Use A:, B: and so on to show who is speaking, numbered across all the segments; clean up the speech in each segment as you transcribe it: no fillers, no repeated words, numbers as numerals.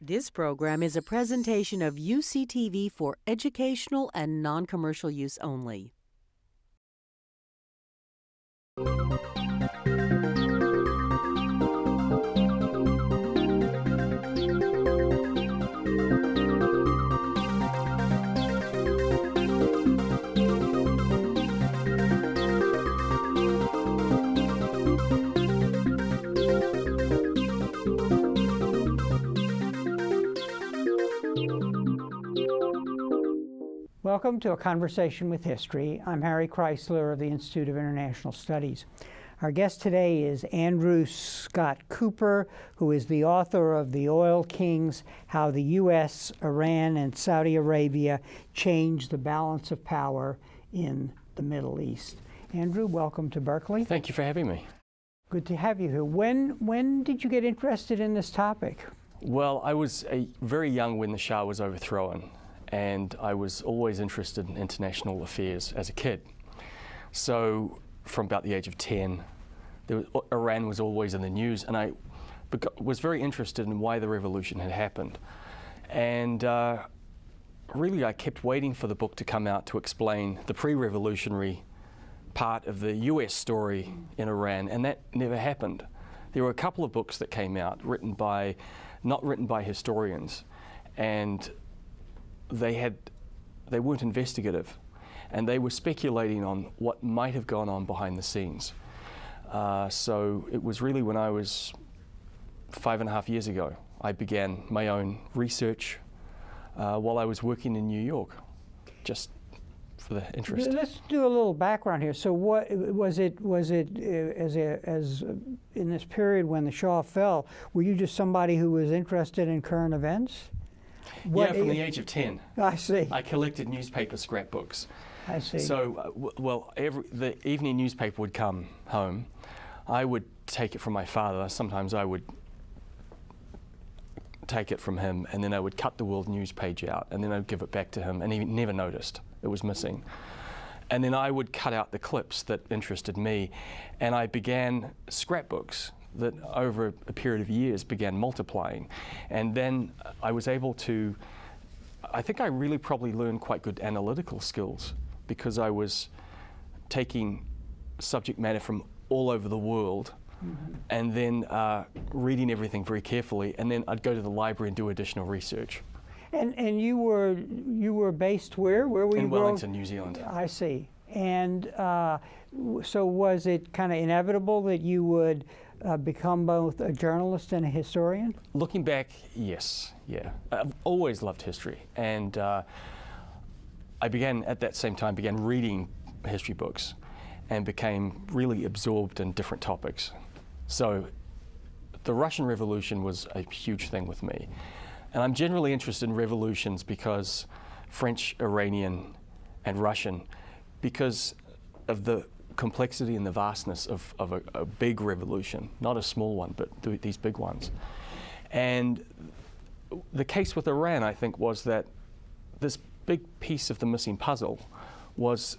A: This program is a presentation of UCTV for educational and non-commercial use only.
B: Welcome to A Conversation with History. I'm Harry Kreisler of the Institute of International Studies. Our guest today is Andrew Scott Cooper, who is the author of The Oil Kings: How the U.S., Iran, and Saudi Arabia Changed the Balance of Power in the Middle East. Andrew, welcome to Berkeley.
C: Thank you for having me.
B: Good to have you here. When did you get interested in this topic?
C: Well, I was very young when the Shah was overthrown, and I was always interested in international affairs as a kid. So from about the age of 10, Iran was always in the news, and I was very interested in why the revolution had happened. And really I kept waiting for the book to come out to explain the pre-revolutionary part of the US story in Iran, and that never happened. There were a couple of books that came out, not written by historians, and they weren't investigative, and they were speculating on what might have gone on behind the scenes. So it was really when I was 5.5 years ago, I began my own research while I was working in New York, just for the interest.
B: Let's do a little background here. So what was it as in this period when the Shah fell, were you just somebody who was interested in current events?
C: Yeah, from the age of 10.
B: I see.
C: I collected newspaper scrapbooks.
B: I see.
C: So, the evening newspaper would come home. I would take it from my father. Sometimes I would take it from him, and then I would cut the world news page out, and then I'd give it back to him, and he never noticed it was missing. And then I would cut out the clips that interested me, and I began scrapbooks that over a period of years began multiplying. And then I was able to, I think I really probably learned quite good analytical skills because I was taking subject matter from all over the world and then reading everything very carefully, and then I'd go to the library and do additional research.
B: And you were based where? Where were you?
C: In Wellington, New Zealand.
B: I see. And so was it kind of inevitable that you would become both a journalist and a historian?
C: Looking back, yes, yeah. I've always loved history, and I began at that same time reading history books and became really absorbed in different topics. So the Russian Revolution was a huge thing with me. And I'm generally interested in revolutions because French, Iranian, and Russian, because of the complexity and the vastness of a big revolution, not a small one, but these big ones. And the case with Iran, I think, was that this big piece of the missing puzzle was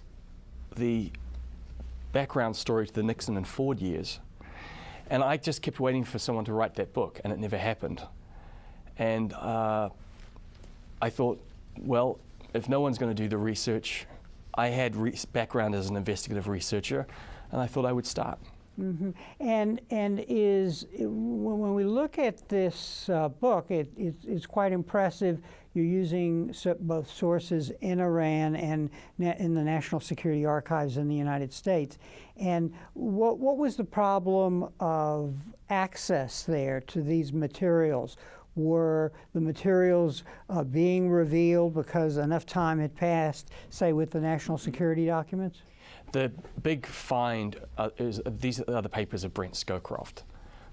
C: the background story to the Nixon and Ford years. And I just kept waiting for someone to write that book, and it never happened. And I thought, well, if no one's going to do the research, I had background as an investigative researcher, and I thought I would start.
B: Mm-hmm. And when we look at this book, it's quite impressive. You're using both sources in Iran and in the National Security Archives in the United States. And what was the problem of access there to these materials? Were the materials being revealed because enough time had passed, say, with the national security documents?
C: The big find these are the papers of Brent Scowcroft.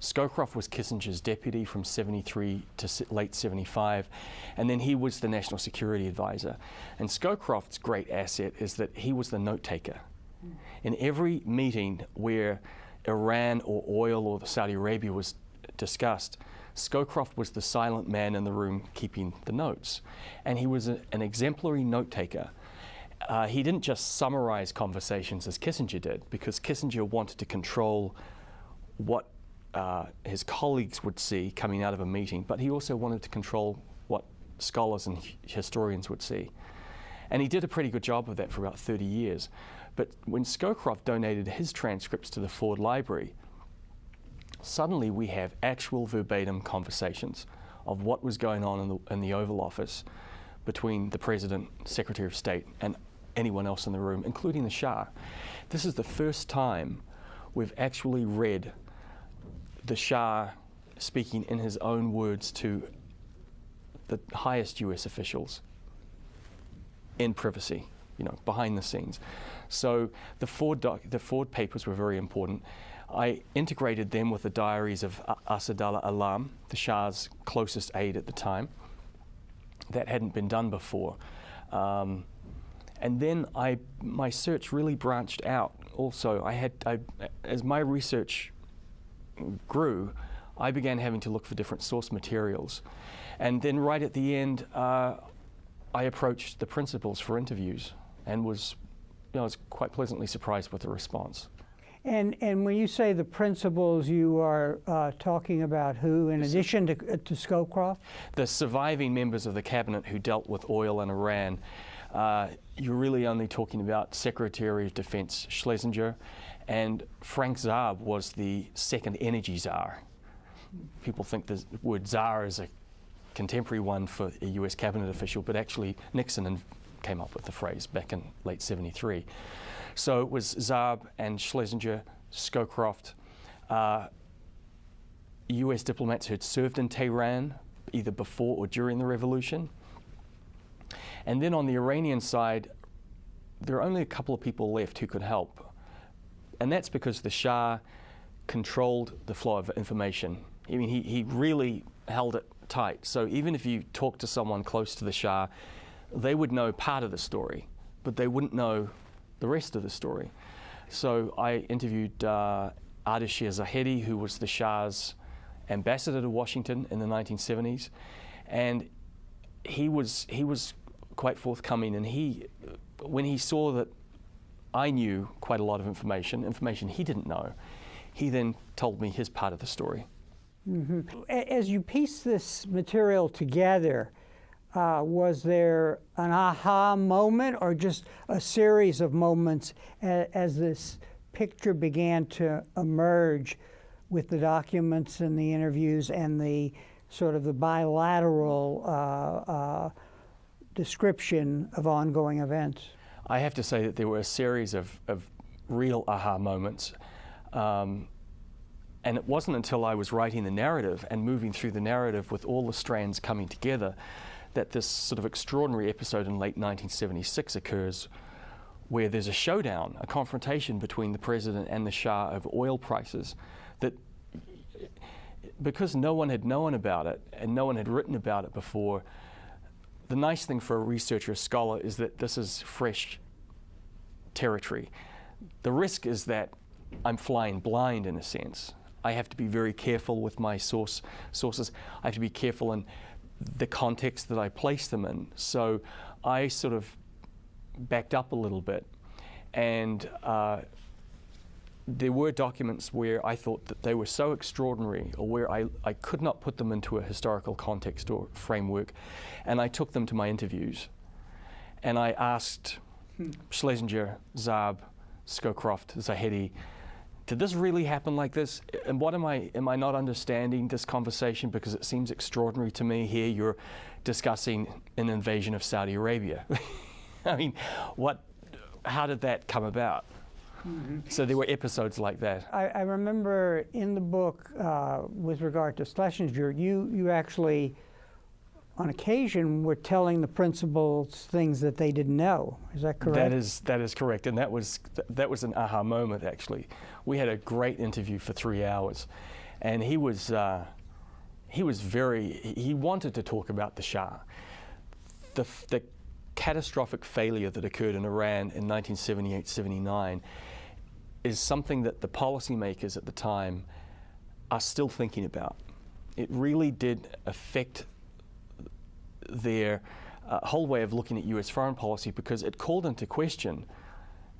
C: Scowcroft was Kissinger's deputy from 73 to late 75, and then he was the national security advisor. And Scowcroft's great asset is that he was the note taker. In every meeting where Iran or oil or Saudi Arabia was discussed, Scowcroft was the silent man in the room keeping the notes. And he was an exemplary note taker. He didn't just summarize conversations as Kissinger did, because Kissinger wanted to control what his colleagues would see coming out of a meeting, but he also wanted to control what scholars and historians would see. And he did a pretty good job of that for about 30 years. But when Scowcroft donated his transcripts to the Ford Library, suddenly we have actual verbatim conversations of what was going on in the Oval Office between the President, Secretary of State, and anyone else in the room, including the Shah. This is the first time we've actually read the Shah speaking in his own words to the highest US officials in privacy, you know, behind the scenes. So the Ford papers were very important. I integrated them with the diaries of Asadullah Alam, the Shah's closest aide at the time. That hadn't been done before. And then my search really branched out. Also, as my research grew, I began having to look for different source materials. And then right at the end, I approached the principals for interviews and was quite pleasantly surprised with the response.
B: And when you say the principals, you are talking about who, in addition to Scowcroft?
C: The surviving members of the cabinet who dealt with oil and Iran. You're really only talking about Secretary of Defense Schlesinger, and Frank Zaab was the second energy czar. People think the word czar is a contemporary one for a US cabinet official, but actually Nixon came up with the phrase back in late '73. So it was Zaab and Schlesinger, Scowcroft, US diplomats who had served in Tehran either before or during the revolution. And then on the Iranian side, there are only a couple of people left who could help. And that's because the Shah controlled the flow of information. I mean, he really held it tight. So even if you talk to someone close to the Shah, they would know part of the story, but they wouldn't know the rest of the story. So I interviewed Ardashir Zahedi, who was the Shah's ambassador to Washington in the 1970s, and he was quite forthcoming. And when he saw that I knew quite a lot of information he didn't know, he then told me his part of the story.
B: Mm-hmm. As you piece this material together, was there an aha moment or just a series of moments as this picture began to emerge with the documents and the interviews and the sort of the bilateral description of ongoing events?
C: I have to say that there were a series of real aha moments. And it wasn't until I was writing the narrative and moving through the narrative with all the strands coming together that this sort of extraordinary episode in late 1976 occurs, where there's a showdown, a confrontation between the president and the Shah over oil prices, that because no one had known about it and no one had written about it before, the nice thing for a researcher, a scholar, is that this is fresh territory. The risk is that I'm flying blind in a sense. I have to be very careful with my sources. I have to be careful in the context that I place them in. So I sort of backed up a little bit, and there were documents where I thought that they were so extraordinary, or where I could not put them into a historical context or framework, and I took them to my interviews. And I asked Schlesinger, Zaab, Scowcroft, Zahedi, did this really happen like this? And what am I not understanding this conversation, because it seems extraordinary to me. Here you're discussing an invasion of Saudi Arabia. I mean, how did that come about? Mm-hmm. So there were episodes like that.
B: I remember in the book, with regard to Schlesinger, you actually, on occasion, were telling the principals things that they didn't know. Is that correct?
C: That is correct, and that was an aha moment, actually. We had a great interview for 3 hours, and he wanted to talk about the Shah. The catastrophic failure that occurred in Iran in 1978-79 is something that the policymakers at the time are still thinking about. It really did affect their whole way of looking at US foreign policy, because it called into question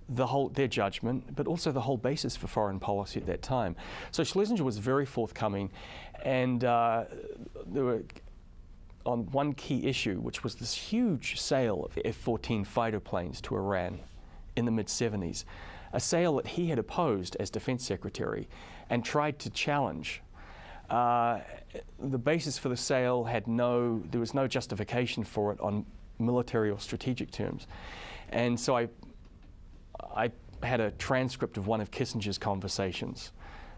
C: their judgment, but also the whole basis for foreign policy at that time. So Schlesinger was very forthcoming, and there were on one key issue, which was this huge sale of F14 fighter planes to Iran in the mid-70s, a sale that he had opposed as Defense Secretary and tried to challenge. The basis for the sale there was no justification for it on military or strategic terms. And so I had a transcript of one of Kissinger's conversations,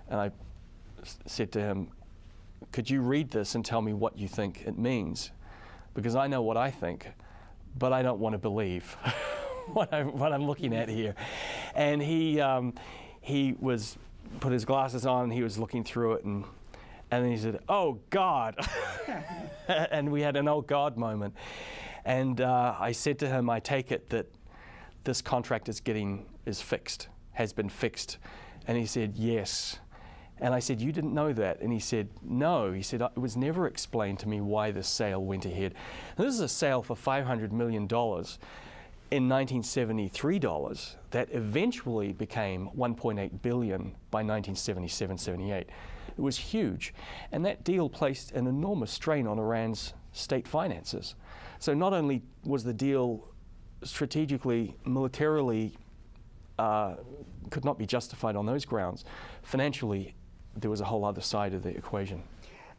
C: and I said to him, could you read this and tell me what you think it means? Because I know what I think, but I don't want to believe what I'm looking at here. And he put his glasses on, and he was looking through it, and then he said, "Oh God," and we had an "oh God" moment. And I said to him, "I take it that this contract has been fixed," and he said, "Yes." And I said, "You didn't know that?" And he said, "No." He said, "It was never explained to me why this sale went ahead." And this is a sale for $500 million in 1973 dollars that eventually became $1.8 billion by 1977-78. It was huge. And that deal placed an enormous strain on Iran's state finances. So not only was the deal strategically, militarily, could not be justified on those grounds, financially, there was a whole other side of the equation.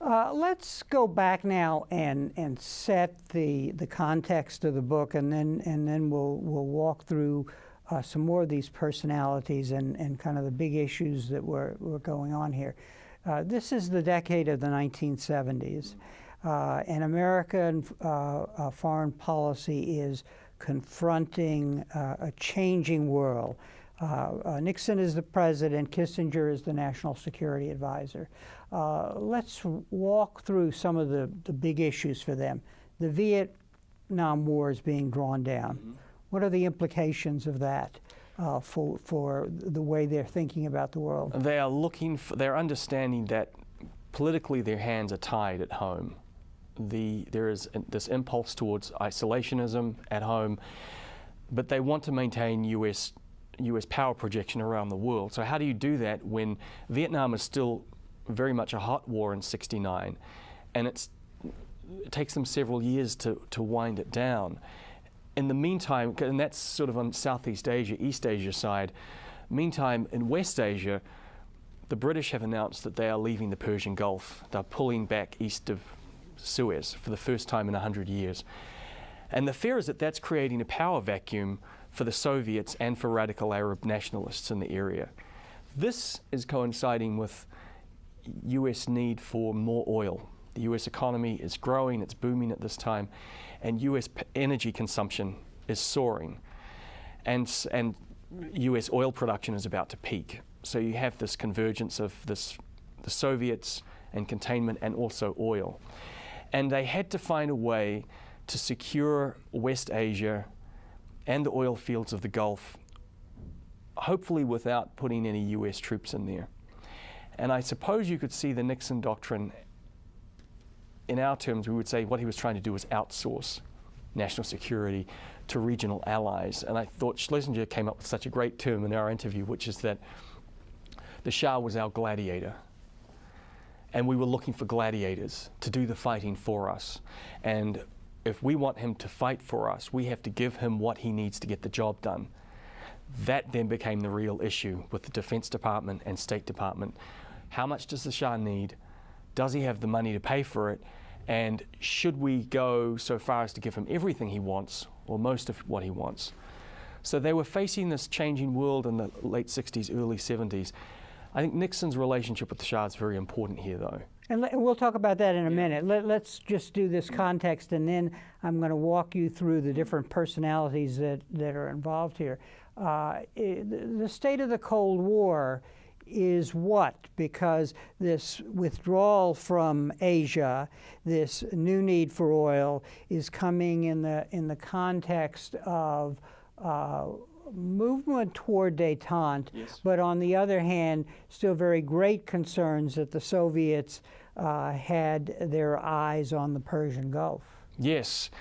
B: Let's go back now and set the context of the book, and then we'll walk through some more of these personalities and kind of the big issues that were going on here. This is the decade of the 1970s, and American foreign policy is confronting a changing world. Nixon is the president, Kissinger is the national security advisor. Let's walk through some of the big issues for them. The Vietnam War is being drawn down. Mm-hmm. What are the implications of that for the way they're thinking about the world?
C: They're understanding that politically their hands are tied at home. There is this impulse towards isolationism at home, but they want to maintain U.S. power projection around the world. So how do you do that when Vietnam is still very much a hot war in '69, and it takes them several years to wind it down? In the meantime, and that's sort of on Southeast Asia, East Asia side. Meantime, in West Asia, the British have announced that they are leaving the Persian Gulf. They're pulling back east of Suez for the first time in 100 years. And the fear is that that's creating a power vacuum for the Soviets and for radical Arab nationalists in the area. This is coinciding with U.S. need for more oil. The U.S. economy is growing, it's booming at this time, and U.S. energy consumption is soaring. And U.S. oil production is about to peak. So you have this convergence of the Soviets and containment and also oil. And they had to find a way to secure West Asia and the oil fields of the Gulf, hopefully without putting any U.S. troops in there. And I suppose you could see the Nixon doctrine, in our terms, we would say what he was trying to do was outsource national security to regional allies. And I thought Schlesinger came up with such a great term in our interview, which is that the Shah was our gladiator. And we were looking for gladiators to do the fighting for us. And if we want him to fight for us, we have to give him what he needs to get the job done. That then became the real issue with the Defense Department and State Department. How much does the Shah need? Does he have the money to pay for it? And should we go so far as to give him everything he wants, or most of what he wants? So they were facing this changing world in the late 60s, early 70s. I think Nixon's relationship with the Shah is very important here, though.
B: And we'll talk about that in a minute. Let's just do this context, and then I'm going to walk you through the different personalities that are involved here. The state of the Cold War is what? Because this withdrawal from Asia, this new need for oil, is coming in the context of movement toward détente, yes. But on the other hand, still very great concerns that the Soviets had their eyes on the Persian Gulf.
C: Yes,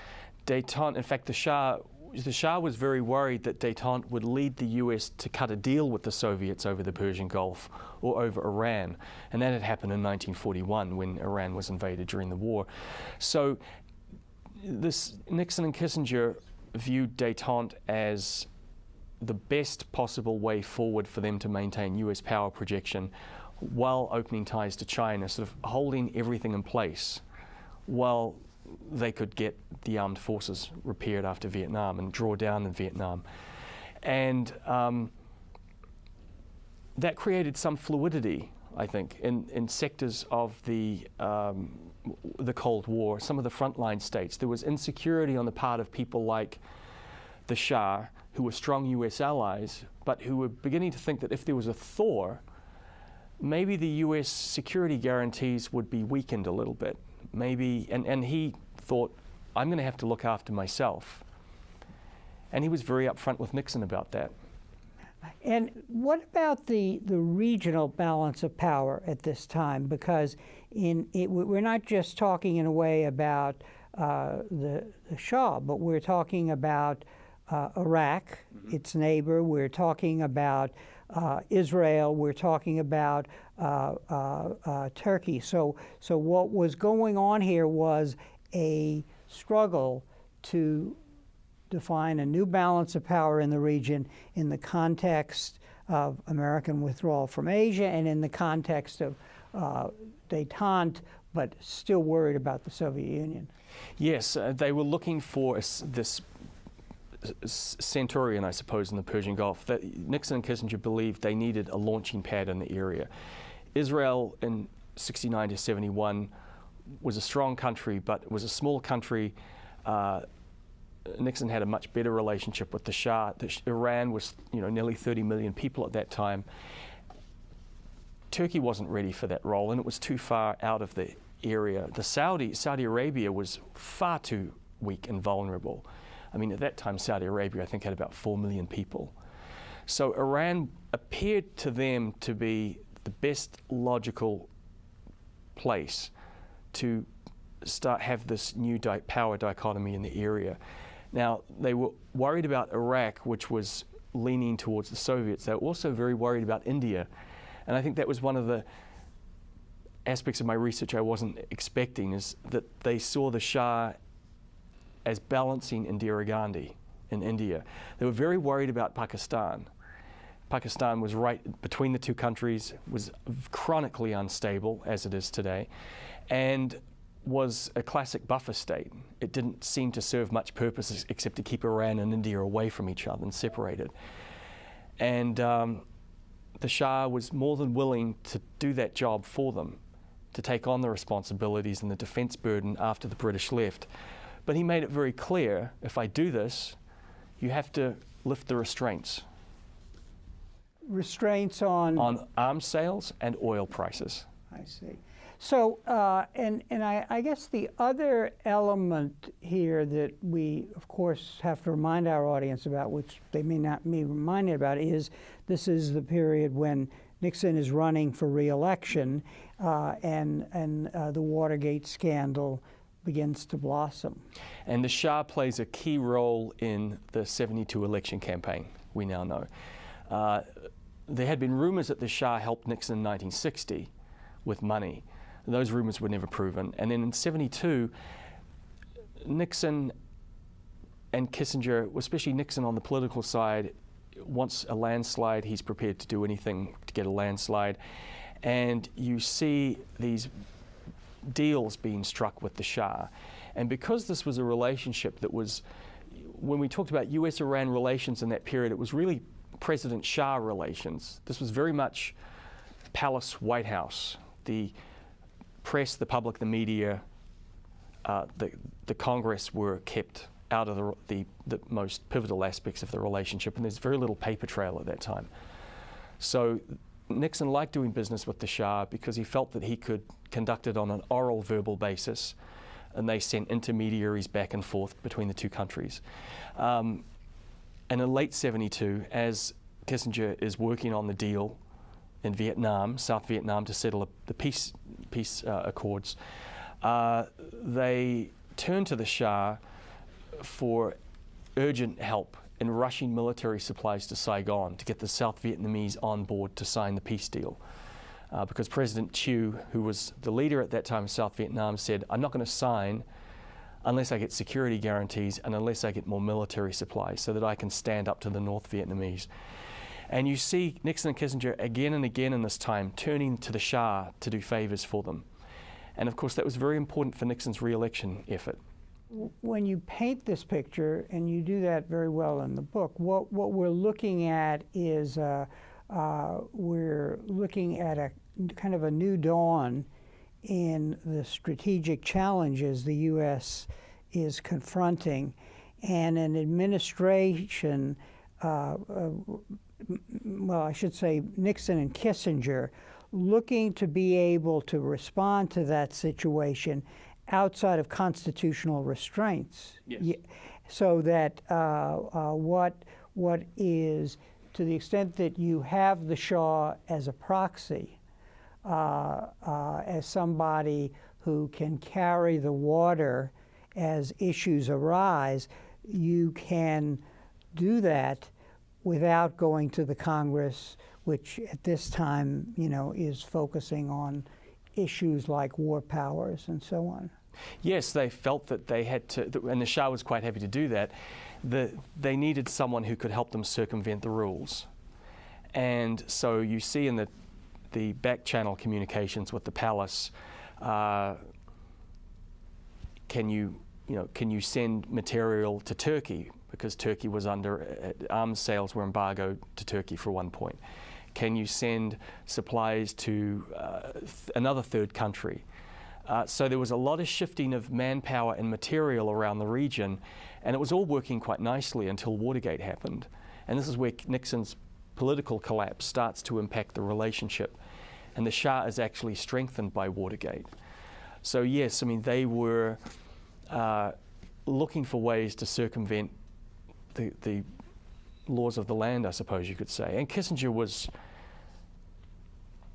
C: détente. In fact, the Shah the Shah was very worried that détente would lead the US to cut a deal with the Soviets over the Persian Gulf or over Iran. And that had happened in 1941 when Iran was invaded during the war. So Nixon and Kissinger viewed détente as the best possible way forward for them to maintain US power projection while opening ties to China, sort of holding everything in place while they could get the armed forces repaired after Vietnam and draw down in Vietnam. And that created some fluidity, I think, in sectors of the Cold War, some of the frontline states. There was insecurity on the part of people like the Shah, who were strong US allies, but who were beginning to think that if there was a thaw, maybe the US security guarantees would be weakened a little bit. Maybe, and he thought, I'm going to have to look after myself. And he was very upfront with Nixon about that.
B: And what about the regional balance of power at this time? Because we're not just talking in a way about the Shah, but we're talking about Iraq, its neighbor. We're talking about Israel. We're talking about Turkey. So what was going on here was a struggle to define a new balance of power in the region in the context of American withdrawal from Asia and in the context of détente, but still worried about the Soviet Union.
C: Yes, they were looking for this centurion, I suppose, in the Persian Gulf. That Nixon and Kissinger believed they needed a launching pad in the area. Israel in 69 to 71 was a strong country, but it was a small country. Nixon had a much better relationship with the Shah. Iran was, nearly 30 million people at that time. Turkey wasn't ready for that role, and it was too far out of the area. Saudi Arabia was far too weak and vulnerable. I mean, at that time, Saudi Arabia, I think, had about 4 million people. So Iran appeared to them to be the best logical place to have this new power dichotomy in the area. Now, they were worried about Iraq, which was leaning towards the Soviets. They were also very worried about India. And I think that was one of the aspects of my research I wasn't expecting, is that they saw the Shah as balancing Indira Gandhi in India. They were very worried about Pakistan. Pakistan was right between the two countries, was chronically unstable, as it is today, and was a classic buffer state. It didn't seem to serve much purpose except to keep Iran and India away from each other and separated. And the Shah was more than willing to do that job for them, to take on the responsibilities and the defense burden after the British left. But he made it very clear, if I do this, you have to lift the restraints.
B: Restraints on?
C: On arms sales and oil prices.
B: I see. So, and I guess the other element here that we, of course, have to remind our audience about, which they may not be reminded about, is this is the period when Nixon is running for re-election, and the Watergate scandal begins to blossom. And
C: the Shah plays a key role in the 72 election campaign, we now know. There had been rumors that the Shah helped Nixon in 1960 with money. Those rumors were never proven. And then in 72, Nixon and Kissinger, especially Nixon on the political side, wants a landslide. He's prepared to do anything to get a landslide. And you see these deals being struck with the Shah. And because this was a relationship that was, when we talked about US-Iran relations in that period, it was really President Shah relations. This was very much Palace White House. The press, the public, the media, the Congress were kept out of the most pivotal aspects of the relationship, and there's very little paper trail at that time. So Nixon liked doing business with the Shah because he felt that he could conduct it on an oral, verbal basis, and they sent intermediaries back and forth between the two countries. And in late 72, as Kissinger is working on the deal in Vietnam, South Vietnam, to settle the peace accords, they turned to the Shah for urgent help in rushing military supplies to Saigon to get the South Vietnamese on board to sign the peace deal. Because President Thieu, who was the leader at that time of South Vietnam, said, I'm not going to sign unless I get security guarantees and unless I get more military supplies so that I can stand up to the North Vietnamese. And you see Nixon and Kissinger again and again in this time turning to the Shah to do favors for them. And of course that was very important for Nixon's re-election effort.
B: When you paint this picture, and you do that very well in the book, what we're looking at is we're looking at a kind of a new dawn in the strategic challenges the U.S. is confronting, and an administration, well, I should say Nixon and Kissinger, looking to be able to respond to that situation outside of constitutional restraints.
C: Yes.
B: So that what is, to the extent that you have the Shah as a proxy, as somebody who can carry the water as issues arise, you can do that without going to the Congress, which at this time, you know, is focusing on issues like war powers and so on.
C: Yes, they felt that they had to, and the Shah was quite happy to do that, they needed someone who could help them circumvent the rules. And so you see in the back channel communications with the palace, can you send material to Turkey, because Turkey was under, arms sales were embargoed to Turkey for one point. Can you send supplies to another third country? So there was a lot of shifting of manpower and material around the region, and it was all working quite nicely until Watergate happened. And this is where Nixon's political collapse starts to impact the relationship. And the Shah is actually strengthened by Watergate. So yes, I mean, they were looking for ways to circumvent the laws of the land, I suppose you could say. And Kissinger was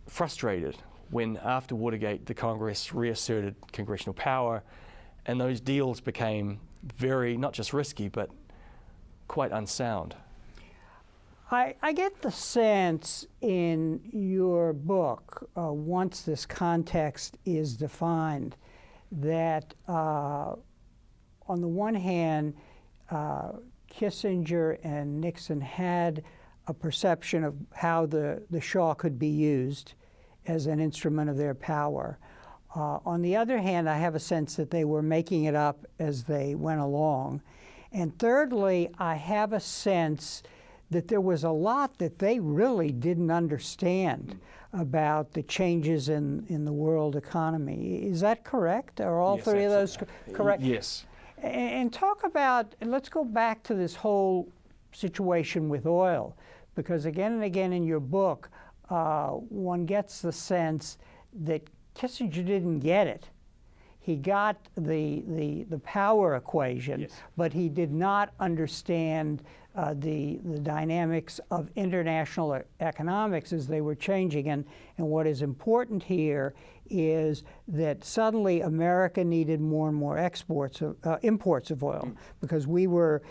C: frustrated when, after Watergate, the Congress reasserted congressional power, and those deals became very, not just risky, but quite unsound.
B: I get the sense in your book, once this context is defined, that on the one hand, Kissinger and Nixon had a perception of how the Shah could be used as an instrument of their power. On the other hand, I have a sense that they were making it up as they went along. And thirdly, I have a sense that there was a lot that they really didn't understand about the changes in the world economy. Is that correct? Are all three of those correct?
C: Yes.
B: And talk about, let's go back to this whole situation with oil, because again and again in your book, one gets the sense that Kissinger didn't get it. He got the power equation, yes, but he did not understand the dynamics of international economics as they were changing. And what is important here is that suddenly America needed more and more imports of oil, because we were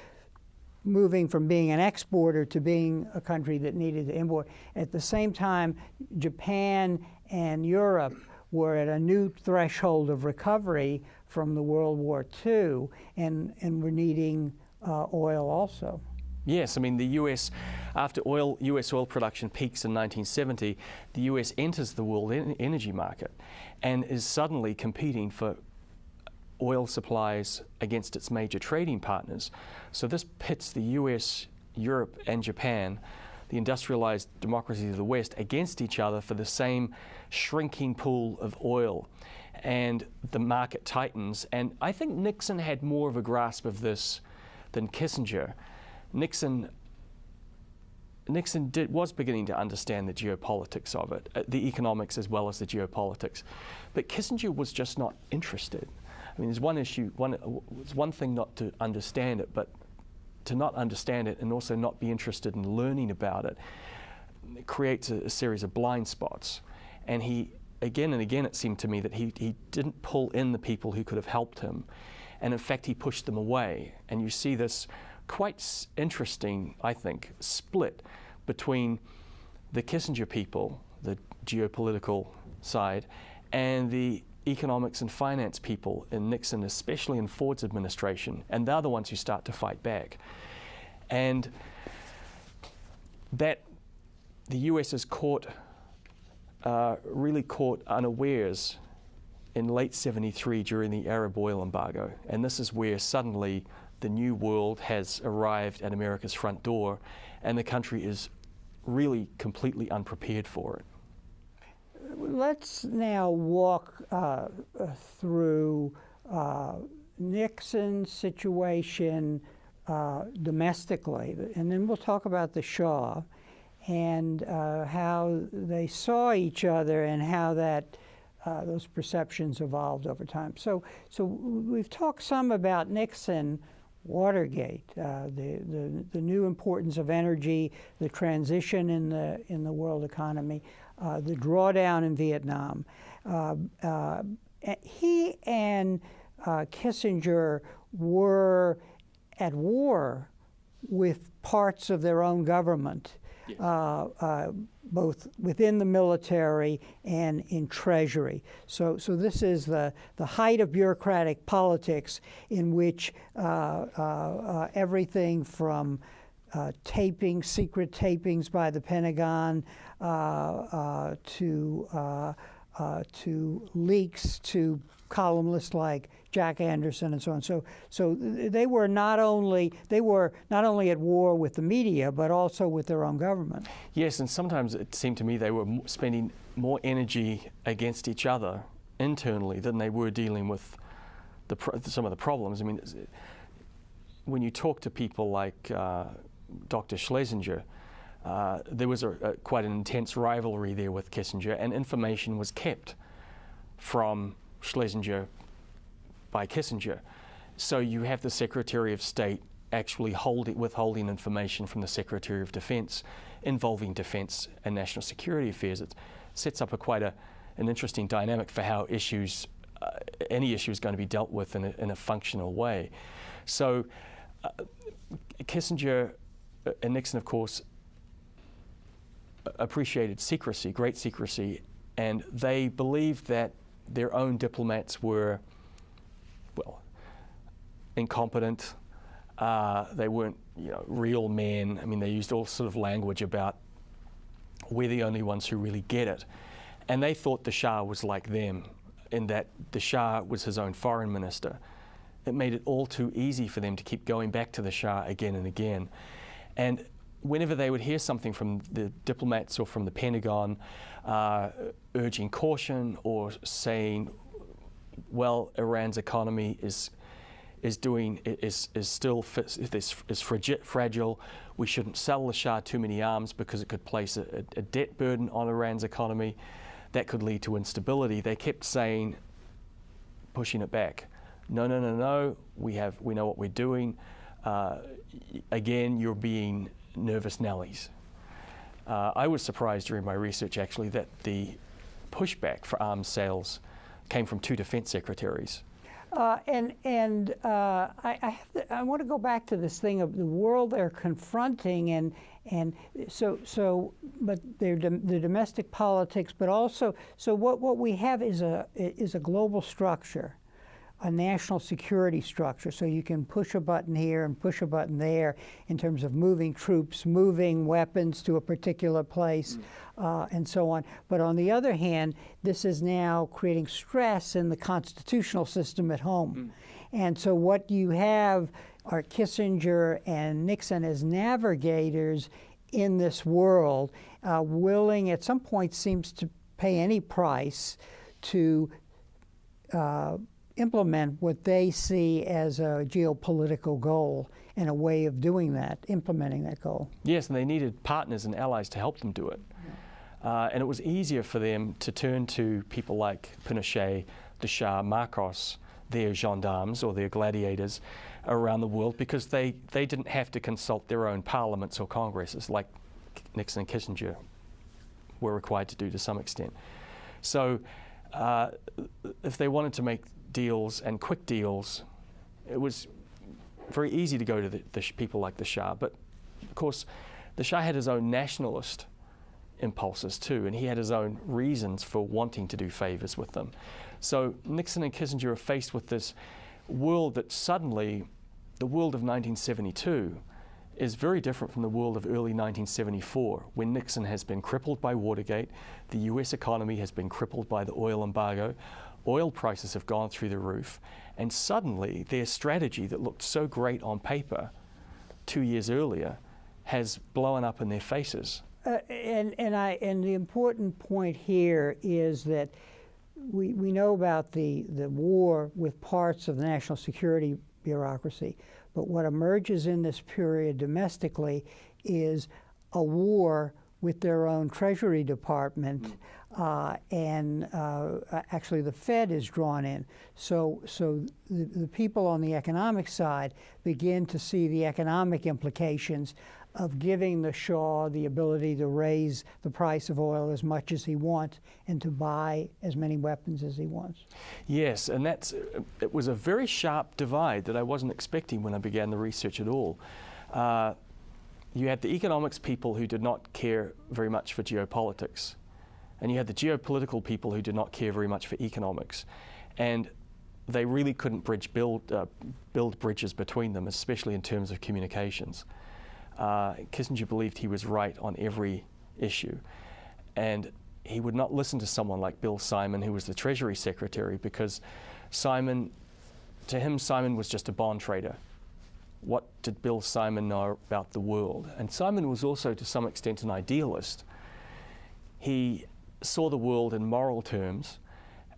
B: moving from being an exporter to being a country that needed to import. At the same time, Japan and Europe were at a new threshold of recovery from the World War II, and were needing oil also.
C: Yes, I mean the US, after US oil production peaks in 1970, the US enters the world energy market and is suddenly competing for oil supplies against its major trading partners. So this pits the US, Europe and Japan, the industrialized democracies of the West, against each other for the same shrinking pool of oil. And the market tightens. And I think Nixon had more of a grasp of this than Kissinger. Nixon was beginning to understand the geopolitics of it, the economics as well as the geopolitics. But Kissinger was just not interested. I mean, there's one issue, it's one thing not to understand it, but to not understand it and also not be interested in learning about it creates a series of blind spots. And he, again and again, it seemed to me that he didn't pull in the people who could have helped him. And in fact, he pushed them away. And you see this quite interesting, I think, split between the Kissinger people, the geopolitical side, and the economics and finance people in Nixon, especially in Ford's administration, and they're the ones who start to fight back. And that the US is really caught unawares in late '73 during the Arab oil embargo. And this is where suddenly the new world has arrived at America's front door, and the country is really completely unprepared for it.
B: Let's now walk through Nixon's situation domestically, and then we'll talk about the Shah and how they saw each other and how that those perceptions evolved over time. So we've talked some about Nixon, Watergate, the new importance of energy, the transition in the world economy, the drawdown in Vietnam. He and Kissinger were at war with parts of their own government, yes. Both within the military and in Treasury. So this is the height of bureaucratic politics, in which everything from secret tapings by the Pentagon to leaks to columnists like Jack Anderson and so on. So they were not only at war with the media, but also with their own government.
C: Yes, and sometimes it seemed to me they were spending more energy against each other internally than they were dealing with some of the problems. I mean, when you talk to people like Dr. Schlesinger, there was quite an intense rivalry there with Kissinger, and information was kept from Schlesinger by Kissinger. So you have the Secretary of State actually withholding information from the Secretary of Defense involving defense and national security affairs. It sets up quite an interesting dynamic for how any issue is going to be dealt with in a functional way. So Kissinger and Nixon, of course, appreciated secrecy, great secrecy, and they believed that their own diplomats were, well, incompetent. They weren't, real men. I mean, they used all sort of language about we're the only ones who really get it. And they thought the Shah was like them, in that the Shah was his own foreign minister. It made it all too easy for them to keep going back to the Shah again and again. And whenever they would hear something from the diplomats or from the Pentagon urging caution or saying, well, Iran's economy is fragile, we shouldn't sell the Shah too many arms because it could place a debt burden on Iran's economy, that could lead to instability. They kept saying, pushing it back. No, we know what we're doing. Again, you're being nervous Nellies. I was surprised during my research, actually, that the pushback for arms sales came from two defense secretaries.
B: I want to go back to this thing of the world they're confronting, but they're the domestic politics, but also, so what we have is a global structure, a national security structure. So you can push a button here and push a button there in terms of moving troops, moving weapons to a particular place, and so on. But on the other hand, this is now creating stress in the constitutional system at home. And so what you have are Kissinger and Nixon as navigators in this world, willing at some point seems to pay any price to implement what they see as a geopolitical goal and a way of doing that, implementing that goal.
C: Yes, and they needed partners and allies to help them do it. And it was easier for them to turn to people like Pinochet, the Shah, Marcos, their gendarmes or their gladiators around the world, because they didn't have to consult their own parliaments or congresses like Nixon and Kissinger were required to do to some extent. So if they wanted to make deals and quick deals, it was very easy to go to the people like the Shah, but of course the Shah had his own nationalist impulses too, and he had his own reasons for wanting to do favors with them. So Nixon and Kissinger are faced with this world that suddenly, the world of 1972 is very different from the world of early 1974, when Nixon has been crippled by Watergate, the US economy has been crippled by the oil embargo, oil prices have gone through the roof, and suddenly their strategy that looked so great on paper 2 years earlier has blown up in their faces.
B: And the important point here is that we know about the war with parts of the national security bureaucracy, but what emerges in this period domestically is a war with their own Treasury Department, and actually the Fed is drawn in. So the people on the economic side begin to see the economic implications of giving the Shah the ability to raise the price of oil as much as he wants and to buy as many weapons as he wants.
C: Yes, and it was a very sharp divide that I wasn't expecting when I began the research at all. You had the economics people who did not care very much for geopolitics, and you had the geopolitical people who did not care very much for economics, and they really couldn't build bridges between them, especially in terms of communications. Kissinger believed he was right on every issue, and he would not listen to someone like Bill Simon, who was the Treasury Secretary, because to him Simon was just a bond trader. What did Bill Simon know about the world? And Simon was also to some extent an idealist. He saw the world in moral terms,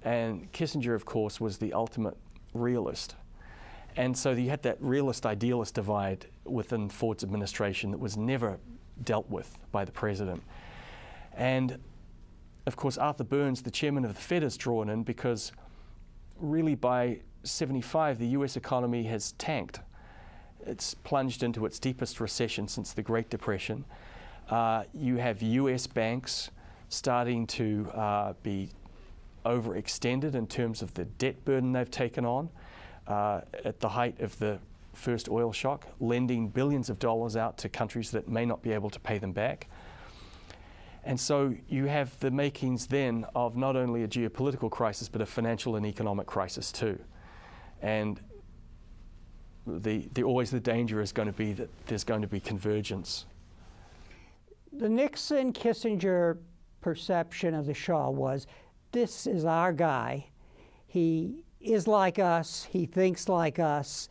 C: and Kissinger, of course, was the ultimate realist. And so you had that realist-idealist divide within Ford's administration that was never dealt with by the president. And of course, Arthur Burns, the chairman of the Fed, is drawn in because really by '75, the US economy has tanked. It's plunged into its deepest recession since the Great Depression. You have US banks starting to be overextended in terms of the debt burden they've taken on. At the height of the first oil shock, lending billions of dollars out to countries that may not be able to pay them back. And so you have the makings then of not only a geopolitical crisis, but a financial and economic crisis too. And always the danger is going to be that there's going to be convergence.
B: The Nixon-Kissinger perception of the Shah was, this is our guy. He is like us, he thinks like us,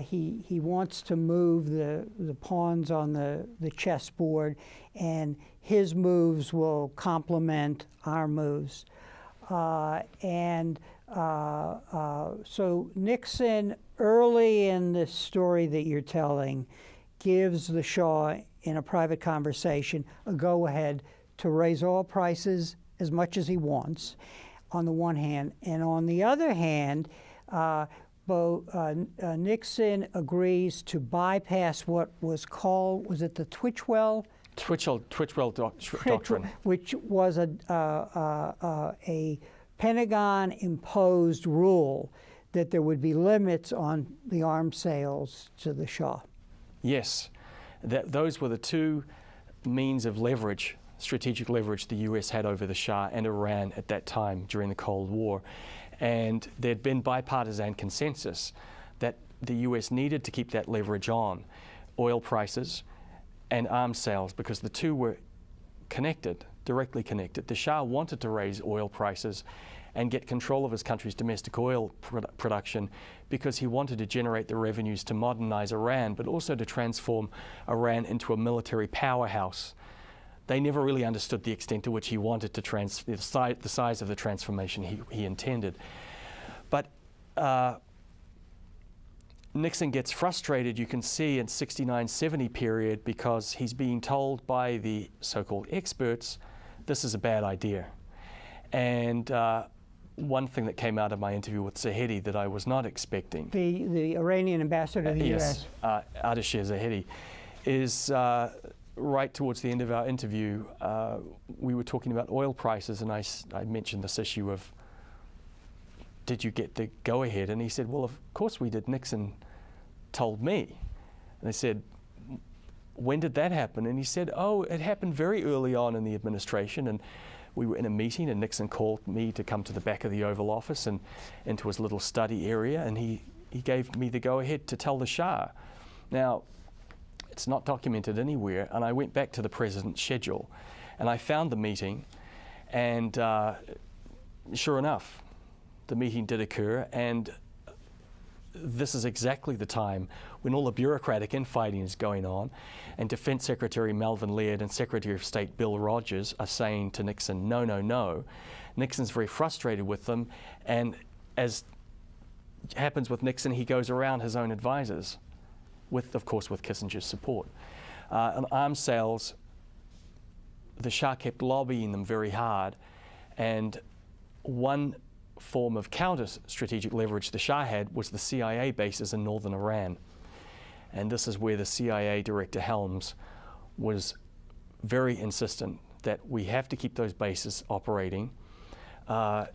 B: he wants to move the pawns on the chessboard, and his moves will complement our moves. So Nixon, early in the story that you're telling, gives the Shah, in a private conversation, a go-ahead to raise oil prices as much as he wants, on the one hand, and on the other hand, Nixon agrees to bypass what was called, was it the Twitchell doctrine, which was a Pentagon-imposed rule that there would be limits on the arms sales to the Shah.
C: Yes, those were the two means of leverage, strategic leverage the US had over the Shah and Iran at that time during the Cold War. And there'd been bipartisan consensus that the US needed to keep that leverage on oil prices and arms sales, because the two were connected, directly connected. The Shah wanted to raise oil prices and get control of his country's domestic oil production because he wanted to generate the revenues to modernize Iran, but also to transform Iran into a military powerhouse. They never really understood the extent to which he wanted to the size of the transformation he intended. But Nixon gets frustrated, you can see, in 69-70 period, because he's being told by the so-called experts, this is a bad idea. And one thing that came out of my interview with Zahedi that I was not expecting.
B: The Iranian ambassador to the
C: yes,
B: US.
C: Ardeshir Zahedi, is right towards the end of our interview, we were talking about oil prices, and I mentioned this issue of, did you get the go-ahead? And he said, well, of course we did. Nixon told me. And they said, when did that happen? And he said, oh, it happened very early on in the administration, and we were in a meeting and Nixon called me to come to the back of the Oval Office and into his little study area, and he gave me the go-ahead to tell the Shah. Now, it's not documented anywhere, and I went back to the president's schedule and I found the meeting, and sure enough, the meeting did occur, and this is exactly the time when all the bureaucratic infighting is going on, and Defense Secretary Melvin Laird and Secretary of State Bill Rogers are saying to Nixon, no, no, no. Nixon's very frustrated with them, and as happens with Nixon, he goes around his own advisors, of course, with Kissinger's support. On arms sales, the Shah kept lobbying them very hard, and one form of counter-strategic leverage the Shah had was the CIA bases in northern Iran. And this is where the CIA Director Helms was very insistent that we have to keep those bases operating.
B: To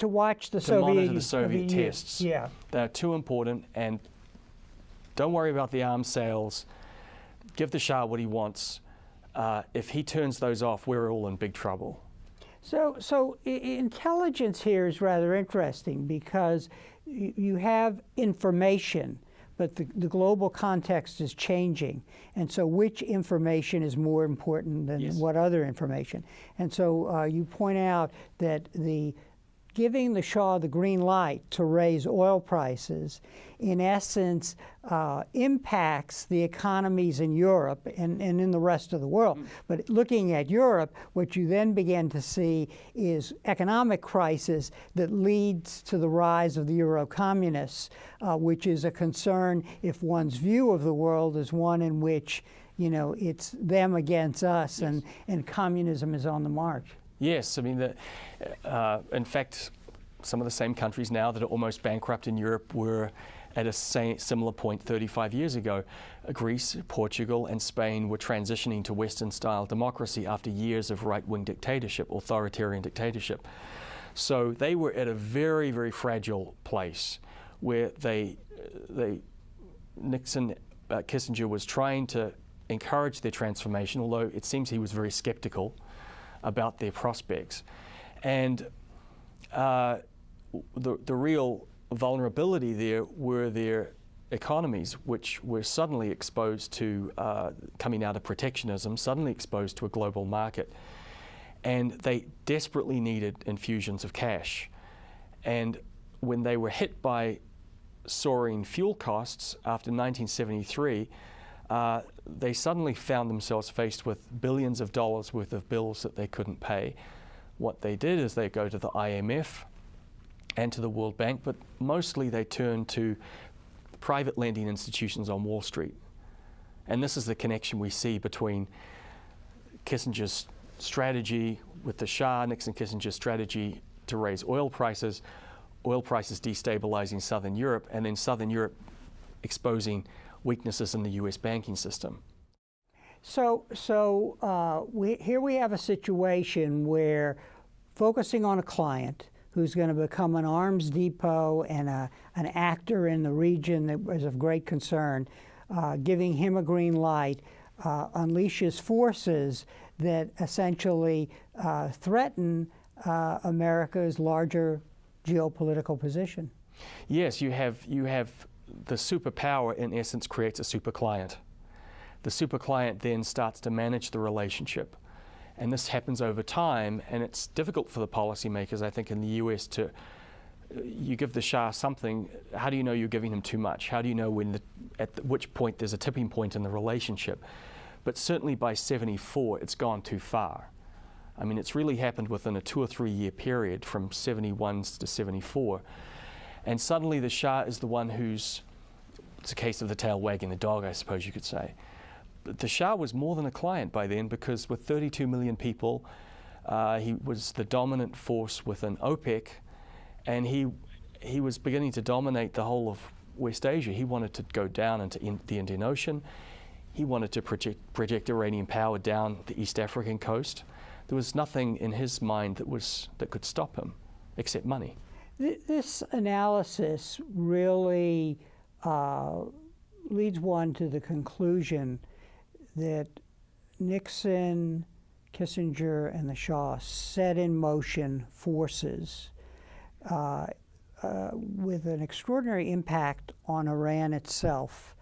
B: watch the
C: monitor the Soviet tests.
B: Yeah.
C: They're too important, and don't worry about the arms sales. Give the Shah what he wants. If he turns those off, we're all in big trouble.
B: So intelligence here is rather interesting because you have information, but the global context is changing. And so which information is more important than what other information? And so you point out that giving the Shah the green light to raise oil prices, in essence, impacts the economies in Europe and in the rest of the world. But looking at Europe, what you then begin to see is economic crisis that leads to the rise of the Euro-communists, which is a concern if one's view of the world is one in which, you know, it's them against us, and communism is on the march.
C: Yes, I mean, in fact, some of the same countries now that are almost bankrupt in Europe were at a similar point 35 years ago. Greece, Portugal, and Spain were transitioning to Western-style democracy after years of right-wing dictatorship, authoritarian dictatorship. So they were at a very, very fragile place where Kissinger was trying to encourage their transformation, although it seems he was very skeptical about their prospects. And the real vulnerability there were their economies, which were suddenly exposed to coming out of protectionism, suddenly exposed to a global market. And they desperately needed infusions of cash. And when they were hit by soaring fuel costs after 1973, they suddenly found themselves faced with billions of dollars worth of bills that they couldn't pay. What they did is they go to the IMF and to the World Bank, but mostly they turned to private lending institutions on Wall Street. And this is the connection we see between Kissinger's strategy with the Shah, Nixon Kissinger's strategy to raise oil prices destabilizing Southern Europe, and then Southern Europe exposing weaknesses in the US banking system.
B: So here we have a situation where focusing on a client who's going to become an arms depot and an actor in the region that is of great concern, giving him a green light, unleashes forces that essentially threaten America's larger geopolitical position.
C: Yes, you have the superpower, in essence, creates a super client. The super client then starts to manage the relationship. And this happens over time, and it's difficult for the policymakers, I think, in the US to, you give the Shah something, how do you know you're giving him too much? How do you know at which point there's a tipping point in the relationship? But certainly by 74, it's gone too far. I mean, it's really happened within a 2 or 3 year period from 71 to 74. And suddenly the Shah is the one who's, it's a case of the tail wagging the dog, I suppose you could say. But the Shah was more than a client by then, because with 32 million people, he was the dominant force within OPEC, and he was beginning to dominate the whole of West Asia. He wanted to go down into the Indian Ocean. He wanted to project Iranian power down the East African coast. There was nothing in his mind that could stop him, except money.
B: This analysis really leads one to the conclusion that Nixon, Kissinger, and the Shah set in motion forces with an extraordinary impact on Iran itself,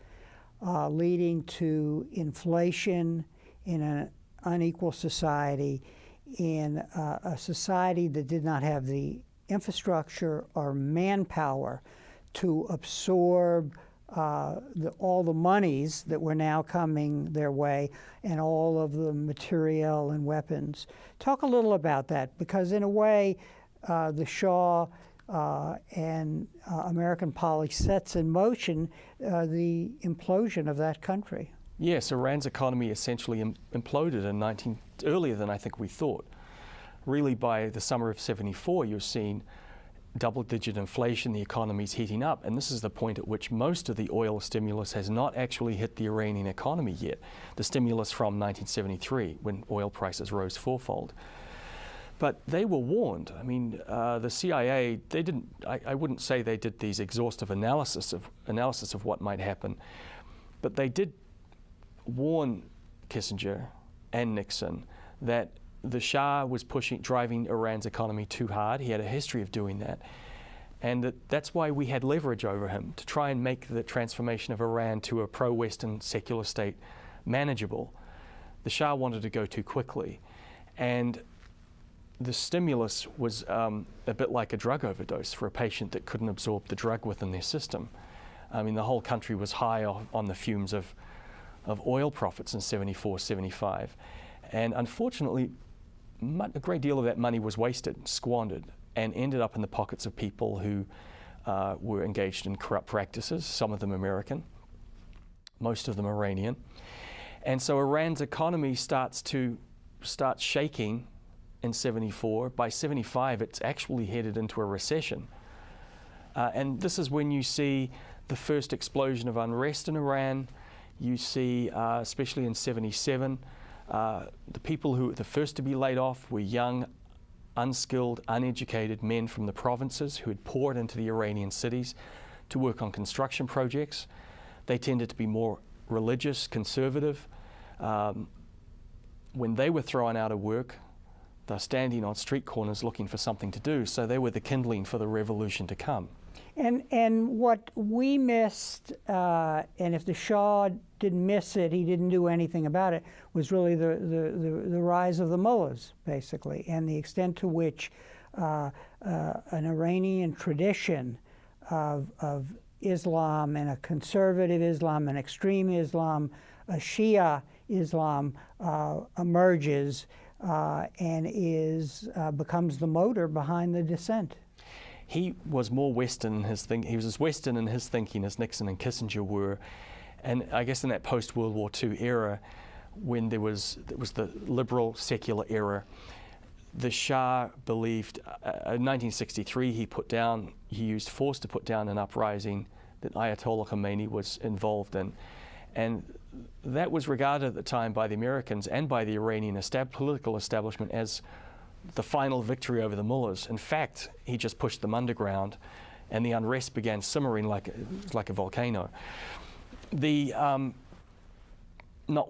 B: leading to inflation in an unequal society, in a society that did not have the infrastructure or manpower to absorb all the monies that were now coming their way and all of the material and weapons. Talk a little about that, because in a way, the Shah and American policy sets in motion the implosion of that country.
C: Yes, Iran's economy essentially imploded earlier than I think we thought. Really, by the summer of '74, you're seeing double-digit inflation, the economy's heating up, and this is the point at which most of the oil stimulus has not actually hit the Iranian economy yet. The stimulus from 1973, when oil prices rose fourfold. But they were warned. I mean, the CIA, they didn't, I wouldn't say they did these exhaustive analysis of what might happen, but they did warn Kissinger and Nixon that the Shah was driving Iran's economy too hard. He had a history of doing that. And that's why we had leverage over him, to try and make the transformation of Iran to a pro-Western secular state manageable. The Shah wanted to go too quickly. And the stimulus was a bit like a drug overdose for a patient that couldn't absorb the drug within their system. I mean, the whole country was high on the fumes of oil profits in '74, '75. And unfortunately, a great deal of that money was wasted, squandered, and ended up in the pockets of people who were engaged in corrupt practices, some of them American, most of them Iranian. And so Iran's economy starts shaking in '74. By '75, it's actually headed into a recession. And this is when you see the first explosion of unrest in Iran. You see, especially in '77, the people who were the first to be laid off were young, unskilled, uneducated men from the provinces who had poured into the Iranian cities to work on construction projects. They tended to be more religious, conservative. When they were thrown out of work, they're standing on street corners looking for something to do, so they were the kindling for the revolution to come.
B: And what we missed, and if the Shah didn't miss it, he didn't do anything about it, was really the rise of the mullahs, basically, and the extent to which an Iranian tradition of Islam, and a conservative Islam, an extreme Islam, a Shia Islam emerges and becomes the motor behind the dissent.
C: He was more Western in his thinking. He was as Western in his thinking as Nixon and Kissinger were, and I guess in that post-World War II era, when there was the liberal secular era, the Shah believed. In 1963, he used force to put down an uprising that Ayatollah Khomeini was involved in, and that was regarded at the time by the Americans and by the Iranian political establishment as the final victory over the mullahs. In fact, he just pushed them underground, and the unrest began simmering like a volcano. Not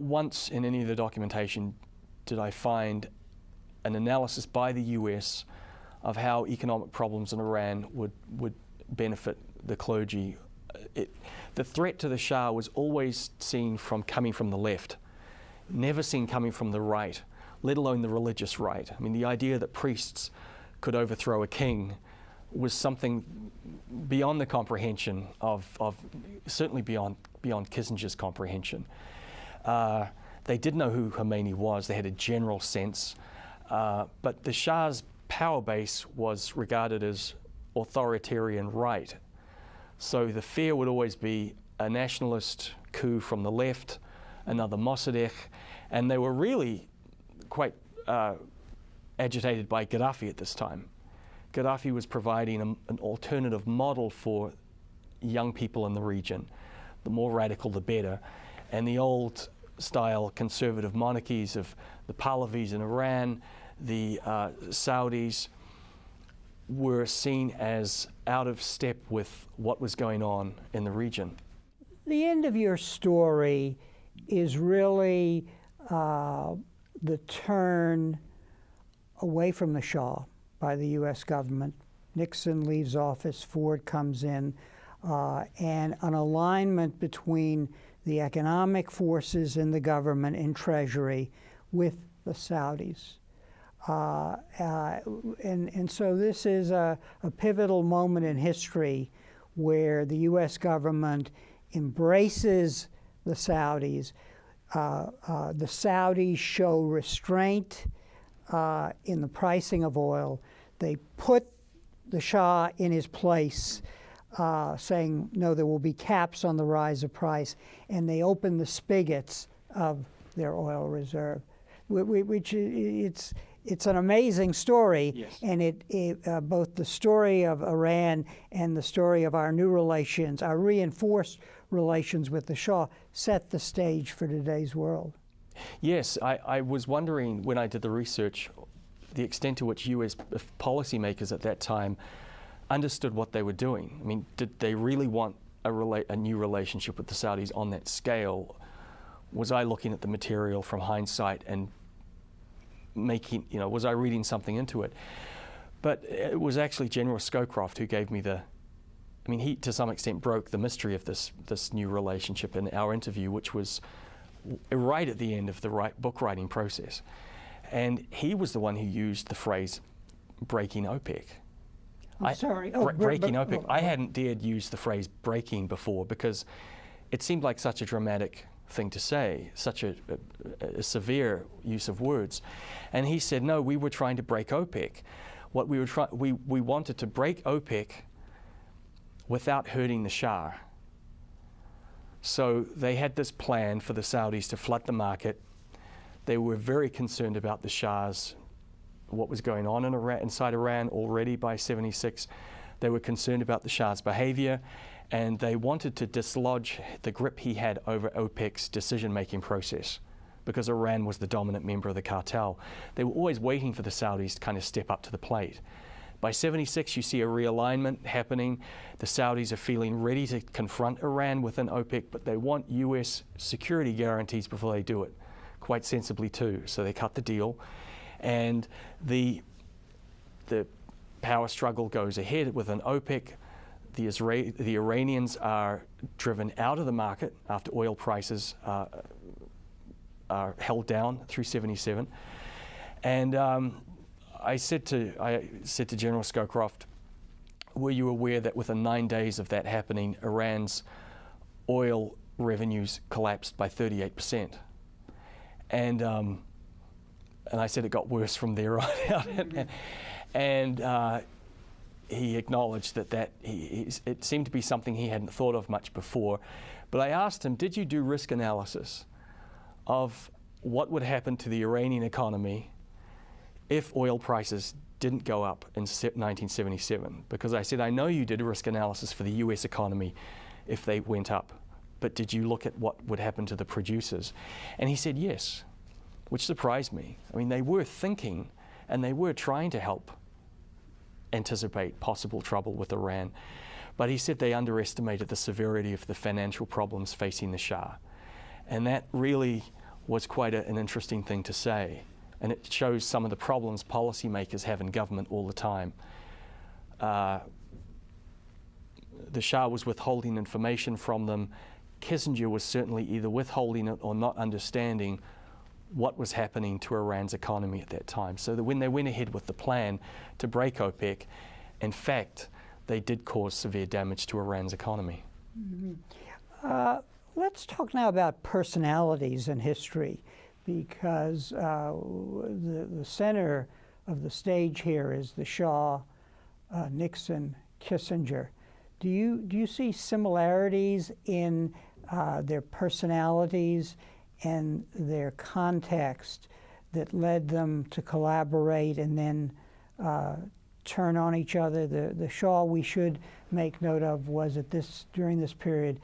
C: once in any of the documentation did I find an analysis by the US of how economic problems in Iran would benefit the clergy. The threat to the Shah was always seen coming from the left, never seen coming from the right, let alone the religious right. I mean, the idea that priests could overthrow a king was something beyond the comprehension of certainly beyond Kissinger's comprehension. They did know who Khomeini was. They had a general sense. But the Shah's power base was regarded as authoritarian right. So the fear would always be a nationalist coup from the left, another Mossadegh, and they were really quite agitated by Gaddafi at this time. Gaddafi was providing an alternative model for young people in the region. The more radical, the better. And the old-style conservative monarchies of the Pahlavis in Iran, the Saudis, were seen as out of step with what was going on in the region.
B: The end of your story is really the turn away from the Shah by the U.S. government. Nixon leaves office, Ford comes in, and an alignment between the economic forces in the government and Treasury with the Saudis. And so this is a pivotal moment in history where the U.S. government embraces the Saudis. The Saudis show restraint in the pricing of oil. They put the Shah in his place, saying, no, there will be caps on the rise of price, and they open the spigots of their oil reserve, which it's an amazing story.
C: Yes.
B: And both the story of Iran and the story of our new relations, our reinforced relations with the Shah, set the stage for today's world.
C: Yes, I was wondering when I did the research the extent to which US policymakers at that time understood what they were doing. I mean, did they really want a new relationship with the Saudis on that scale? Was I looking at the material from hindsight and making, was I reading something into it? But it was actually General Scowcroft who gave me he to some extent broke the mystery of this new relationship in our interview, which was right at the end of the book writing process. And he was the one who used the phrase breaking OPEC. Breaking OPEC. I hadn't dared use the phrase breaking before because it seemed like such a dramatic thing to say, such a severe use of words. And he said, no, we were trying to break OPEC. What we wanted to break OPEC without hurting the Shah. So they had this plan for the Saudis to flood the market. They were very concerned about the Shah's, what was going on in inside Iran already by '76. They were concerned about the Shah's behavior, and they wanted to dislodge the grip he had over OPEC's decision-making process because Iran was the dominant member of the cartel. They were always waiting for the Saudis to kind of step up to the plate. By '76, you see a realignment happening. The Saudis are feeling ready to confront Iran within OPEC, but they want US security guarantees before they do it. Quite sensibly too. So they cut the deal, and the power struggle goes ahead within OPEC. The Iranians are driven out of the market after oil prices are held down through '77, and I said to General Scowcroft, were you aware that within 9 days of that happening, Iran's oil revenues collapsed by 38%? And I said it got worse from there on out. And he acknowledged that it seemed to be something he hadn't thought of much before. But I asked him, did you do risk analysis of what would happen to the Iranian economy if oil prices didn't go up in 1977? Because I said, I know you did a risk analysis for the US economy if they went up, but did you look at what would happen to the producers? And he said yes, which surprised me. I mean, they were thinking and they were trying to help anticipate possible trouble with Iran. But he said they underestimated the severity of the financial problems facing the Shah. And that really was quite an interesting thing to say. And it shows some of the problems policymakers have in government all the time. The Shah was withholding information from them. Kissinger was certainly either withholding it or not understanding what was happening to Iran's economy at that time. So that when they went ahead with the plan to break OPEC, in fact, they did cause severe damage to Iran's economy.
B: Mm-hmm. Let's talk now about personalities in history, because the center of the stage here is the Shah, Nixon, Kissinger. Do you see similarities in their personalities and their context that led them to collaborate and then turn on each other? The Shah, we should make note of, was during this period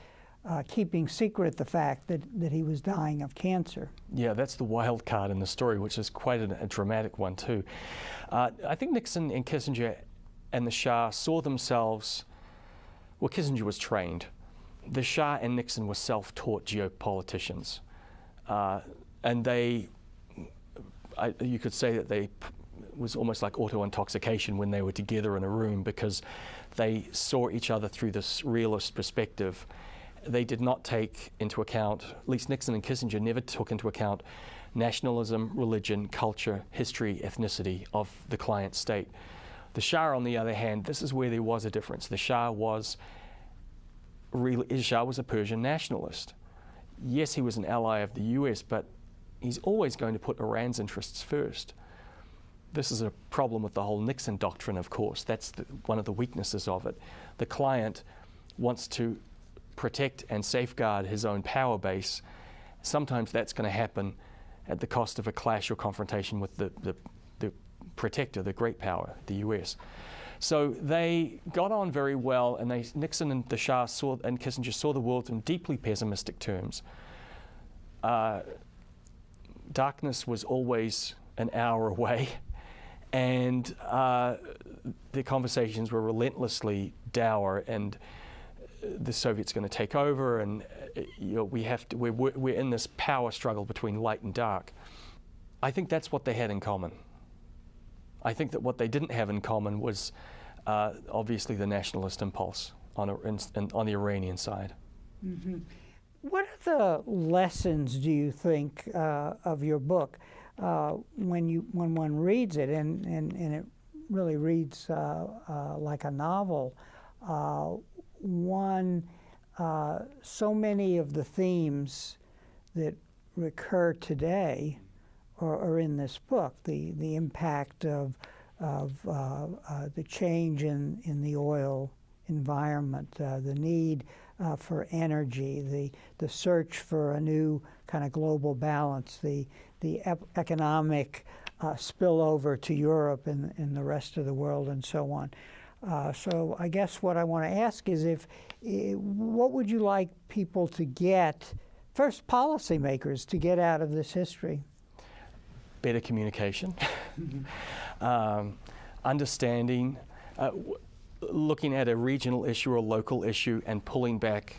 B: keeping secret the fact that he was dying of cancer.
C: Yeah, that's the wild card in the story, which is quite a dramatic one too. I think Nixon and Kissinger and the Shah saw themselves, well, Kissinger was trained. The Shah and Nixon were self-taught geopoliticians. And you could say that they was almost like auto-intoxication when they were together in a room, because they saw each other through this realist perspective. They did not take into account, at least Nixon and Kissinger never took into account nationalism, religion, culture, history, ethnicity of the client state. The Shah, on the other hand, this is where there was a difference. The Shah was a Persian nationalist. Yes, he was an ally of the US, but he's always going to put Iran's interests first. This is a problem with the whole Nixon doctrine, of course. That's one of the weaknesses of it. The client wants to protect and safeguard his own power base. Sometimes that's going to happen at the cost of a clash or confrontation with the protector, the great power, the US. So they got on very well, and Nixon and the Shah and Kissinger saw the world in deeply pessimistic terms. Darkness was always an hour away, and the conversations were relentlessly dour, and the Soviets are going to take over, and we're in this power struggle between light and dark. I think that's what they had in common. I think that what they didn't have in common was obviously the nationalist impulse on the Iranian side.
B: Mm-hmm. What are the lessons, do you think, of your book when one reads it, and it really reads like a novel? So many of the themes that recur today are in this book. The impact of the change in the oil environment, the need for energy, the search for a new kind of global balance, the economic spillover to Europe and the rest of the world, and so on. So I guess what I want to ask is what would you like people to get, first policymakers, to get out of this history?
C: Better communication, understanding, looking at a regional issue or a local issue and pulling back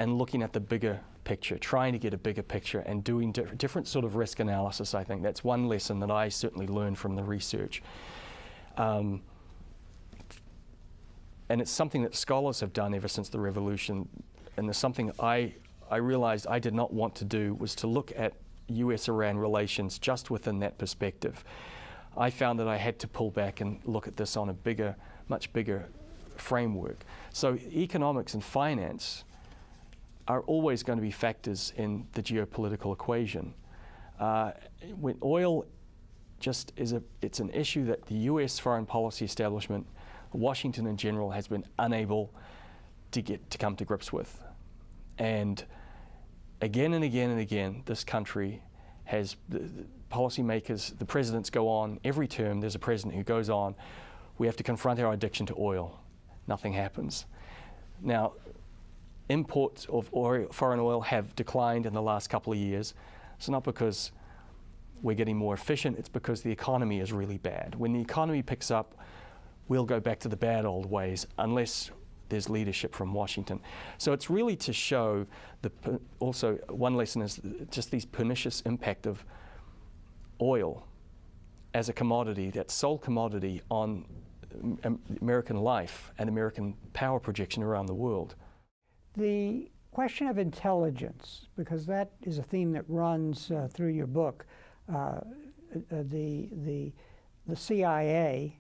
C: and looking at the bigger picture, trying to get a bigger picture and doing different sort of risk analysis. I think that's one lesson that I certainly learned from the research. And it's something that scholars have done ever since the revolution, and it's something I realized I did not want to do, was to look at US-Iran relations just within that perspective. I found that I had to pull back and look at this on a much bigger framework. So economics and finance are always going to be factors in the geopolitical equation. When oil just it's an issue that the US foreign policy establishment, Washington in general, has been unable to come to grips with. And again and again and again, this country has, the policymakers, the presidents go on, every term there's a president who goes on, we have to confront our addiction to oil. Nothing happens. Now, imports of oil, foreign oil have declined in the last couple of years. It's not because we're getting more efficient, it's because the economy is really bad. When the economy picks up, we'll go back to the bad old ways unless there's leadership from Washington. So it's really to show, also one lesson is just these pernicious impact of oil as a commodity, that sole commodity on American life and American power projection around the world.
B: The question of intelligence, because that is a theme that runs through your book. The CIA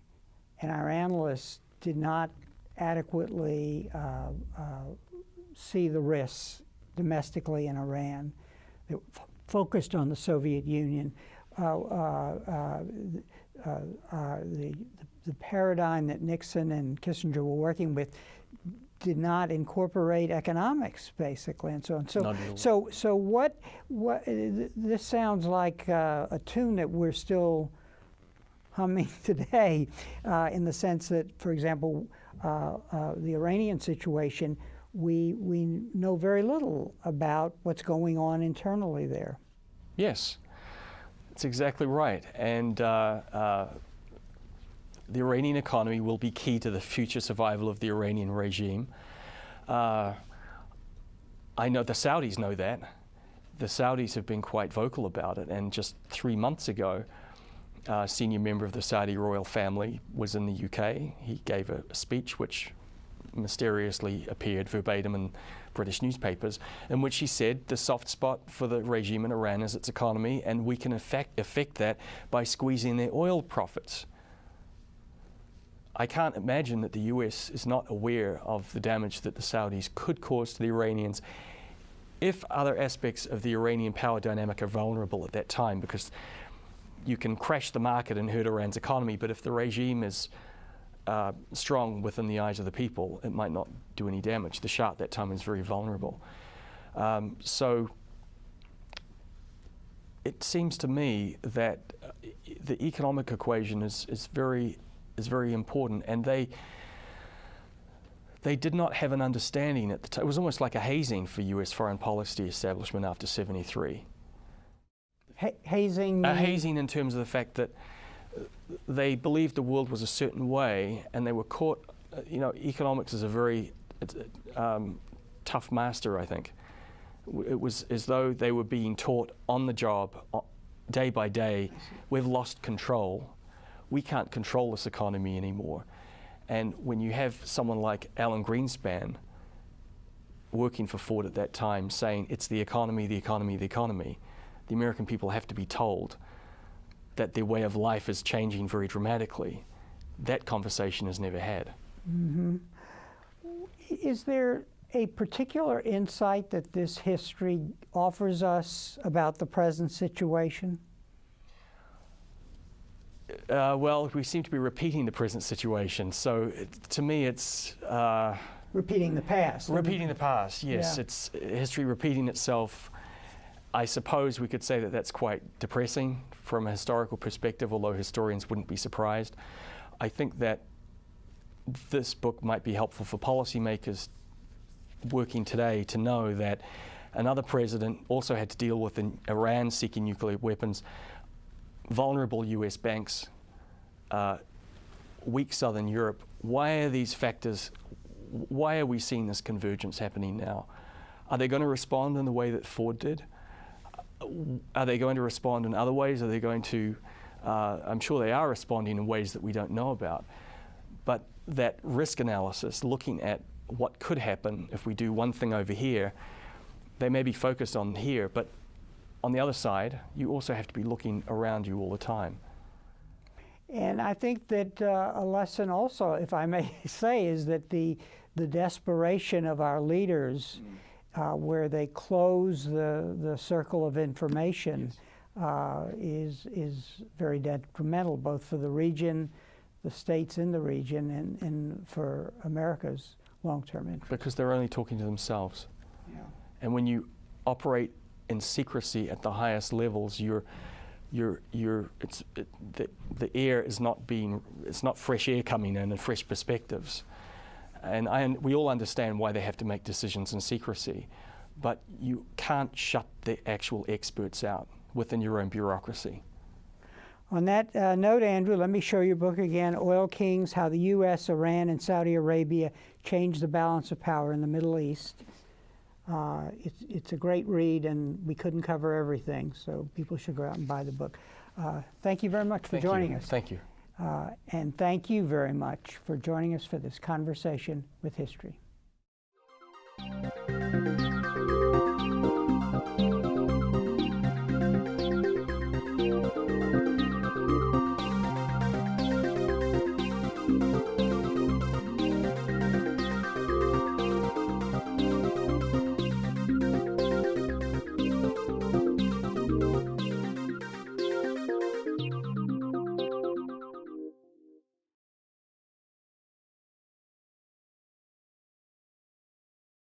B: and our analysts did not adequately see the risks domestically in Iran. They focused on the Soviet Union. The paradigm that Nixon and Kissinger were working with did not incorporate economics, basically, and so on. So what this sounds like a tune that we're still humming today, in the sense that, for example, the Iranian situation, we know very little about what's going on internally there.
C: Yes, that's exactly right. And the Iranian economy will be key to the future survival of the Iranian regime. I know the Saudis know that. The Saudis have been quite vocal about it, and just 3 months ago, a senior member of the Saudi royal family was in the UK. He gave a speech which mysteriously appeared verbatim in British newspapers, in which he said the soft spot for the regime in Iran is its economy, and we can affect that by squeezing their oil profits. I can't imagine that the US is not aware of the damage that the Saudis could cause to the Iranians if other aspects of the Iranian power dynamic are vulnerable at that time, because you can crash the market and hurt Iran's economy, but if the regime is strong within the eyes of the people, it might not do any damage. The Shah at that time is very vulnerable. So it seems to me that the economic equation is very important, and they did not have an understanding at the time. It was almost like a hazing for US foreign policy establishment after '73.
B: Hazing?
C: Hazing in terms of the fact that they believed the world was a certain way, and they were caught. You know, economics is a very tough master, I think. It was as though they were being taught on the job, day by day. We've lost control. We can't control this economy anymore. And when you have someone like Alan Greenspan working for Ford at that time saying it's the economy, the economy, the economy, the American people have to be told that their way of life is changing very dramatically. That conversation is never had.
B: Mm-hmm. Is there a particular insight that this history offers us about the present situation?
C: Well, we seem to be repeating the present situation. So to me, it's
B: repeating the past.
C: Repeating the past, yes.
B: Yeah.
C: It's history repeating itself. I suppose we could say that that's quite depressing from a historical perspective, although historians wouldn't be surprised. I think that this book might be helpful for policymakers working today to know that another president also had to deal with Iran seeking nuclear weapons, vulnerable US banks, weak Southern Europe. Why are these factors, why are we seeing this convergence happening now? Are they going to respond in the way that Ford did? Are they going to respond in other ways? Are they going to, I'm sure they are responding in ways that we don't know about. But that risk analysis, looking at what could happen if we do one thing over here, they may be focused on here, but on the other side, you also have to be looking around you all the time.
B: And I think that a lesson also, if I may say, is that the desperation of our leaders, where they close the circle of information, is very detrimental, both for the region, the states in the region, and for America's long-term interest.
C: Because they're only talking to themselves.
B: Yeah.
C: And when you operate in secrecy at the highest levels, the air is not it's not fresh air coming in and fresh perspectives. And we all understand why they have to make decisions in secrecy, but you can't shut the actual experts out within your own bureaucracy.
B: On that note, Andrew, let me show your book again, Oil Kings, How the U.S., Iran, and Saudi Arabia Changed the Balance of Power in the Middle East. It's a great read, and we couldn't cover everything, so people should go out and buy the book. Thank you very much for joining us.
C: Thank you.
B: And thank you very much for joining us for this conversation with history.